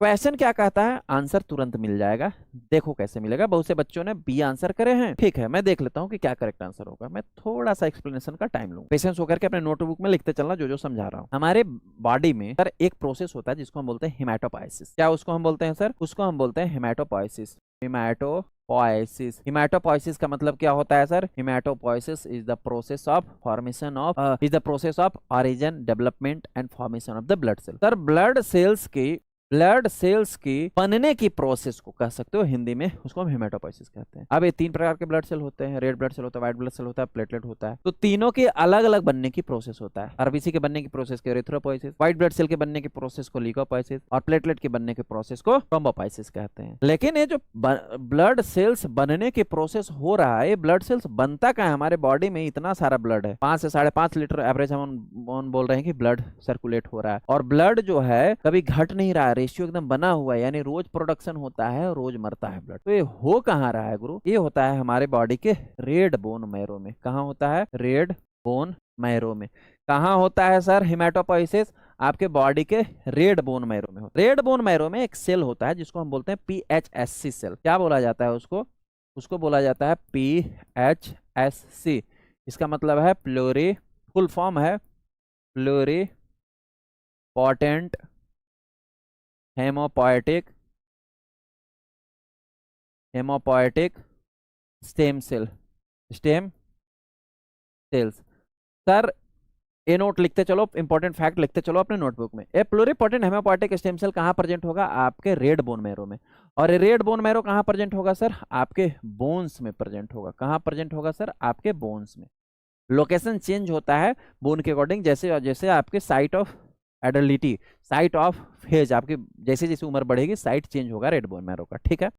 Question क्या कहता है, आंसर तुरंत मिल जाएगा। देखो कैसे मिलेगा, बहुत से बच्चों ने बी आंसर करे हैं। ठीक है, मैं देख लेता हूँ कि क्या करेक्ट आंसर होगा। मैं थोड़ा सा एक्सप्लेनेशन का टाइम लूंगा, पेशेंस होकर के अपने नोटबुक में लिखते चलना जो जो समझा रहा हूँ। हमारे बॉडी में सर एक प्रोसेस होता है जिसको हम बोलते हैं हिमेटोपोइसिस। क्या उसको हम बोलते हैं सर? उसको हम बोलते हैं हिमेटोपोइसिस। हिमेटोपोइसिस, हिमेटोपोइसिस का मतलब क्या होता है sir? Haematopoiesis is the process of formation of is the process of origin, development and formation of the blood cell. Sir blood cells की बनने की प्रोसेस को कह सकते हो हिंदी में, उसको हम हेमेटोपोइसिस कहते हैं। अब ये तीन प्रकार के ब्लड सेल होते हैं, रेड ब्लड सेल होता है, व्हाइट ब्लड सेल होता है, प्लेटलेट होता है। तो तीनों के अलग अलग बनने की प्रोसेस होता है। आरबीसी के बनने की प्रोसेस को एरिथ्रोपोइसिस, व्हाइट ब्लड सेल के बनने की प्रोसेस को ल्यूकोपोइसिस और प्लेटलेट के बनने की प्रोसेस को थ्रोम्बोपोइसिस कहते हैं। लेकिन ये जो ब्लड सेल्स बनने की प्रोसेस हो रहा है, ब्लड सेल्स बनता क्या है? हमारे बॉडी में इतना सारा ब्लड है, 5 से 5.5 लीटर एवरेज हम बोल रहे हैं कि ब्लड सर्कुलेट हो रहा है। और ब्लड जो है कभी घट नहीं रहा है, रेशियो एकदम बना हुआ है, यानी रोज प्रोडक्शन होता है और रोज मरता है ब्लड। तो ये हो कहाँ रहा है गुरु? ये होता है हमारे बॉडी के रेड बोन मैरो में। कहाँ होता है? रेड बोन मैरो में। कहाँ होता है सर हेमेटोपोइसिस? आपके बॉडी के रेड बोन मैरो में होता है। रेड बोन मैरो में एक सेल होता है जिसको हम बोलते हैं PHSC सेल। क्या बोला जाता है उसको? उसको बोला जाता है PHSC। इसका मतलब है प्लोरी, फुल फॉर्म है प्लोरी potent haemopoietic stem cells. Sir ये नोट लिखते चलो, इंपॉर्टेंट फैक्ट लिखते चलो अपने नोटबुक में। ए प्लूरिपोटेंट हेमोपोएटिक स्टेम सेल कहाँ प्रेजेंट होगा? आपके रेड बोन मैरो में। और ये रेड बोन मैरो कहाँ प्रेजेंट होगा सर? आपके बोन्स में प्रेजेंट होगा। कहाँ प्रेजेंट होगा सर? आपके बोन्स में। लोकेशन चेंज होता है बोन के अकॉर्डिंग, जैसे जैसे आपके साइट ऑफ एडल्टिटी, साइट ऑफ फेज, आपकी जैसे जैसे उम्र बढ़ेगी साइट चेंज होगा रेड बोन मैरो का। ठीक है।